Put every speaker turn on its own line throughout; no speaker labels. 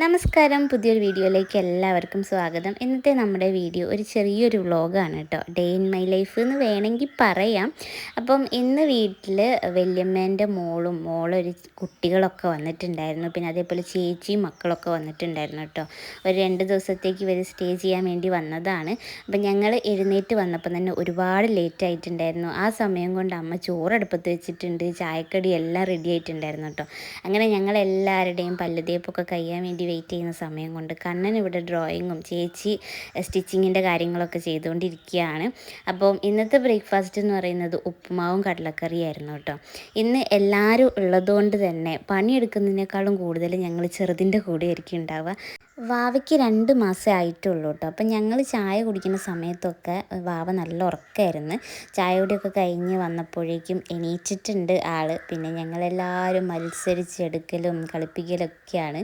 നമസ്കാരം, പുതിയൊരു വീഡിയോയിലേക്ക് എല്ലാവർക്കും സ്വാഗതം. ഇന്നത്തെ നമ്മുടെ വീഡിയോ ഒരു ചെറിയൊരു വ്ളോഗാണ് കേട്ടോ. ഡേ ഇൻ മൈ ലൈഫ് എന്ന് വേണമെങ്കിൽ പറയാം. അപ്പം ഇന്ന് വീട്ടിൽ വല്യമ്മേൻ്റെ മോളൊരു കുട്ടികളൊക്കെ വന്നിട്ടുണ്ടായിരുന്നു. പിന്നെ അതേപോലെ ചേച്ചിയും മക്കളൊക്കെ വന്നിട്ടുണ്ടായിരുന്നു കേട്ടോ. ഒരു 2 ദിവസത്തേക്ക് ഇവർ സ്റ്റേ ചെയ്യാൻ വേണ്ടി വന്നതാണ്. അപ്പം ഞങ്ങൾ എഴുന്നേറ്റ് വന്നപ്പം തന്നെ ഒരുപാട് ലേറ്റ് ആയിട്ടുണ്ടായിരുന്നു. ആ സമയം കൊണ്ട് അമ്മ ചോറടുപ്പത്ത് വെച്ചിട്ടുണ്ട്, ചായക്കടി എല്ലാം റെഡി ആയിട്ടുണ്ടായിരുന്നു കേട്ടോ. അങ്ങനെ ഞങ്ങളെല്ലാവരുടെയും പല്ലുതേപ്പൊക്കെ കഴിയാൻ വേണ്ടി വെയിറ്റ് ചെയ്യുന്ന സമയം കൊണ്ട് കണ്ണൻ ഇവിടെ ഡ്രോയിങ്ങും ചേച്ചി സ്റ്റിച്ചിങ്ങിൻ്റെ കാര്യങ്ങളൊക്കെ ചെയ്തുകൊണ്ടിരിക്കുകയാണ്. അപ്പം ഇന്നത്തെ ബ്രേക്ക്ഫാസ്റ്റ് എന്ന് പറയുന്നത് ഉപ്പുമാവും കടലക്കറിയായിരുന്നു കേട്ടോ. ഇന്ന് എല്ലാവരും ഉള്ളതുകൊണ്ട് തന്നെ പണിയെടുക്കുന്നതിനേക്കാളും കൂടുതൽ ഞങ്ങൾ ചെറുതിൻ്റെ കൂടെ ആയിരിക്കും ഉണ്ടാവുക. വാവയ്ക്ക് 2 മാസമേ ആയിട്ടുള്ളൂ കേട്ടോ. അപ്പം ഞങ്ങൾ ചായ കുടിക്കുന്ന സമയത്തൊക്കെ വാവ നല്ല ഉറക്കമായിരുന്നു. ചായ കുടിയൊക്കെ കഴിഞ്ഞ് വന്നപ്പോഴേക്കും എണീറ്റിട്ടുണ്ട് ആൾ. പിന്നെ ഞങ്ങളെല്ലാവരും മത്സരിച്ചെടുക്കലും കളിപ്പിക്കലൊക്കെയാണ്.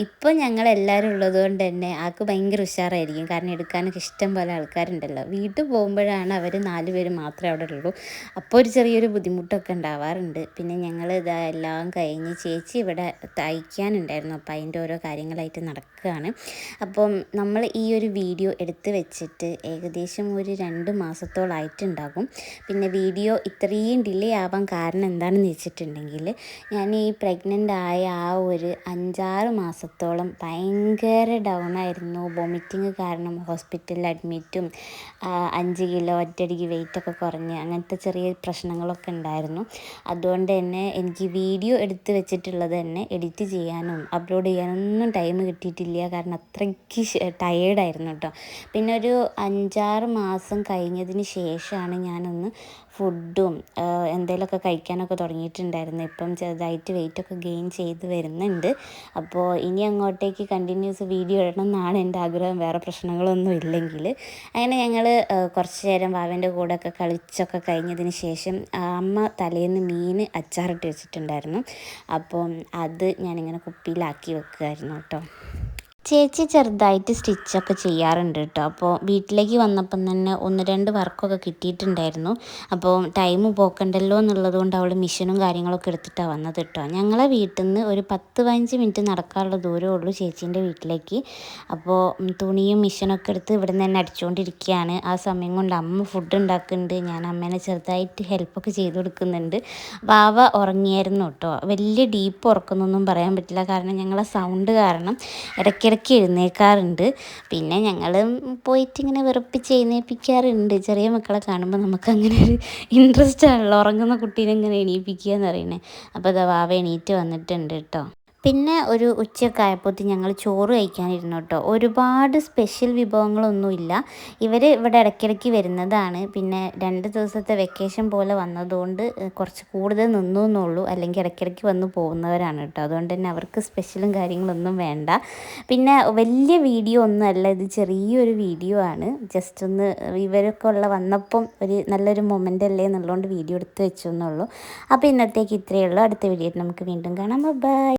ഇപ്പോൾ ഞങ്ങളെല്ലാവരും ഉള്ളതുകൊണ്ട് തന്നെ ആൾക്ക് ഭയങ്കര ഉഷാറായിരിക്കും. കാരണം എടുക്കാനൊക്കെ ഇഷ്ടം പോലെ ആൾക്കാരുണ്ടല്ലോ. വീട്ടിൽ പോകുമ്പോഴാണ് അവർ 4 പേര് മാത്രമേ അവിടെ ഉള്ളൂ. അപ്പോൾ ഒരു ചെറിയൊരു ബുദ്ധിമുട്ടൊക്കെ ഉണ്ടാവാറുണ്ട്. പിന്നെ ഞങ്ങൾ എല്ലാം കഴിഞ്ഞ് ചേച്ചി ഇവിടെ തയ്ക്കാനുണ്ടായിരുന്നു. അപ്പോൾ അതിൻ്റെ ഓരോ കാര്യങ്ങളായിട്ട് നടക്കുകയാണ്. അപ്പം നമ്മൾ ഈ ഒരു വീഡിയോ എടുത്ത് വെച്ചിട്ട് ഏകദേശം ഒരു 2 മാസത്തോളമായിട്ടുണ്ടാകും. പിന്നെ വീഡിയോ ഇത്രയും ഡിലേ ആവാൻ കാരണം എന്താണെന്ന് വെച്ചിട്ടുണ്ടെങ്കിൽ ഞാൻ ഈ പ്രഗ്നൻ്റ് ആയ ആ ഒരു 5-6 മാസത്തോളം ഭയങ്കര ഡൗൺ ആയിരുന്നു. വോമിറ്റിങ് കാരണം ഹോസ്പിറ്റലിൽ അഡ്മിറ്റും 5 കിലോ ഒറ്റയടിക്ക് വെയിറ്റൊക്കെ കുറഞ്ഞ് അങ്ങനത്തെ ചെറിയ പ്രശ്നങ്ങളൊക്കെ ഉണ്ടായിരുന്നു. അതുകൊണ്ട് തന്നെ എനിക്ക് വീഡിയോ എടുത്ത് വെച്ചിട്ടുള്ളത് തന്നെ എഡിറ്റ് ചെയ്യാനും അപ്ലോഡ് ചെയ്യാനൊന്നും ടൈം കിട്ടിയിട്ടില്ല. കാരണം അത്രയ്ക്ക് ടയേർഡായിരുന്നു കേട്ടോ. പിന്നെ ഒരു 5-6 മാസം കഴിഞ്ഞതിന് ശേഷമാണ് ഞാനൊന്ന് ഫുഡും എന്തെങ്കിലുമൊക്കെ കഴിക്കാനൊക്കെ തുടങ്ങിയിട്ടുണ്ടായിരുന്നു. ഇപ്പം ചെറുതായിട്ട് വെയിറ്റൊക്കെ ഗെയിൻ ചെയ്ത് വരുന്നുണ്ട്. അപ്പോൾ ഇനി അങ്ങോട്ടേക്ക് കണ്ടിന്യൂസ് വീഡിയോ ഇടണം എന്നാണ് എൻ്റെ ആഗ്രഹം, വേറെ പ്രശ്നങ്ങളൊന്നും ഇല്ലെങ്കിൽ. അങ്ങനെ ഞങ്ങൾ കുറച്ച് നേരം വാവൻ്റെ കൂടെയൊക്കെ കളിച്ചൊക്കെ കഴിഞ്ഞതിന് ശേഷം അമ്മ തലേന്ന് മീൻ അച്ചാറിട്ട് വെച്ചിട്ടുണ്ടായിരുന്നു. അപ്പം അത് ഞാനിങ്ങനെ കുപ്പിയിലാക്കി വെക്കുമായിരുന്നു കേട്ടോ. ചേച്ചി ചെറുതായിട്ട് സ്റ്റിച്ചൊക്കെ ചെയ്യാറുണ്ട് കേട്ടോ. അപ്പോൾ വീട്ടിലേക്ക് വന്നപ്പം തന്നെ 1-2 വർക്കൊക്കെ കിട്ടിയിട്ടുണ്ടായിരുന്നു. അപ്പോൾ ടൈം പോക്കണ്ടല്ലോ എന്നുള്ളത് കൊണ്ട് അവൾ മിഷനും കാര്യങ്ങളൊക്കെ എടുത്തിട്ടാണ് വന്നത് കേട്ടോ. ഞങ്ങളെ വീട്ടിൽ നിന്ന് ഒരു 10-15 മിനിറ്റ് നടക്കാനുള്ള ദൂരമേ ഉള്ളൂ ചേച്ചീൻ്റെ വീട്ടിലേക്ക്. അപ്പോൾ തുണിയും മിഷനൊക്കെ എടുത്ത് ഇവിടെ നിന്ന് തന്നെ അടിച്ചുകൊണ്ടിരിക്കുകയാണ്. ആ സമയം കൊണ്ട് അമ്മ ഫുഡ് ഉണ്ടാക്കുന്നുണ്ട്. ഞാൻ അമ്മേനെ ചെറുതായിട്ട് ഹെൽപ്പൊക്കെ ചെയ്ത് കൊടുക്കുന്നുണ്ട്. വാവ ഉറങ്ങിയായിരുന്നു കേട്ടോ. വലിയ ഡീപ്പ് ഉറക്കമൊന്നും പറയാൻ പറ്റില്ല, കാരണം ഞങ്ങളെ സൗണ്ട് കാരണം ഇടയ്ക്കിടയ്ക്ക് എഴുന്നേൽക്കാറുണ്ട്. പിന്നെ ഞങ്ങൾ പോയിട്ട് ഇങ്ങനെ വെറുപ്പിച്ച് എഴുന്നേൽപ്പിക്കാറുണ്ട്. ചെറിയ മക്കളെ കാണുമ്പോൾ നമുക്ക് അങ്ങനെ ഒരു ഇൻട്രസ്റ്റ് ആണല്ലോ, ഉറങ്ങുന്ന കുട്ടീനെ ഇങ്ങനെ എണീപ്പിക്കുക എന്ന് പറയുന്നത്. അപ്പോൾ അത് വാവ എണീറ്റ് വന്നിട്ടുണ്ട് കേട്ടോ. പിന്നെ ഒരു ഉച്ചയൊക്കെ ആയപ്പോഴത്തേക്ക് ഞങ്ങൾ ചോറ് കഴിക്കാനിരുന്നു കേട്ടോ. ഒരുപാട് സ്പെഷ്യൽ വിഭവങ്ങളൊന്നുമില്ല. ഇവർ ഇവിടെ ഇടയ്ക്കിടയ്ക്ക് വരുന്നതാണ്. പിന്നെ 2 ദിവസത്തെ വെക്കേഷൻ പോലെ വന്നതുകൊണ്ട് കുറച്ച് കൂടുതൽ നിന്നു എന്നുള്ളൂ. അല്ലെങ്കിൽ ഇടയ്ക്കിടയ്ക്ക് വന്ന് പോകുന്നവരാണ് കേട്ടോ. അതുകൊണ്ട് തന്നെ അവർക്ക് സ്പെഷ്യലും കാര്യങ്ങളൊന്നും വേണ്ട. പിന്നെ വലിയ വീഡിയോ ഒന്നുമല്ല ഇത്, ചെറിയൊരു വീഡിയോ ആണ്. ജസ്റ്റ് ഒന്ന് ഇവരൊക്കെ വന്നപ്പം ഒരു നല്ലൊരു മൊമെൻ്റ് അല്ലേ എന്നുള്ളതുകൊണ്ട് വീഡിയോ എടുത്ത് വെച്ചു എന്നുള്ളൂ. അപ്പോൾ ഇന്നത്തേക്ക് ഇത്രയേ ഉള്ളൂ. അടുത്ത വീഡിയോയിൽ നമുക്ക് വീണ്ടും കാണാം. ബൈ.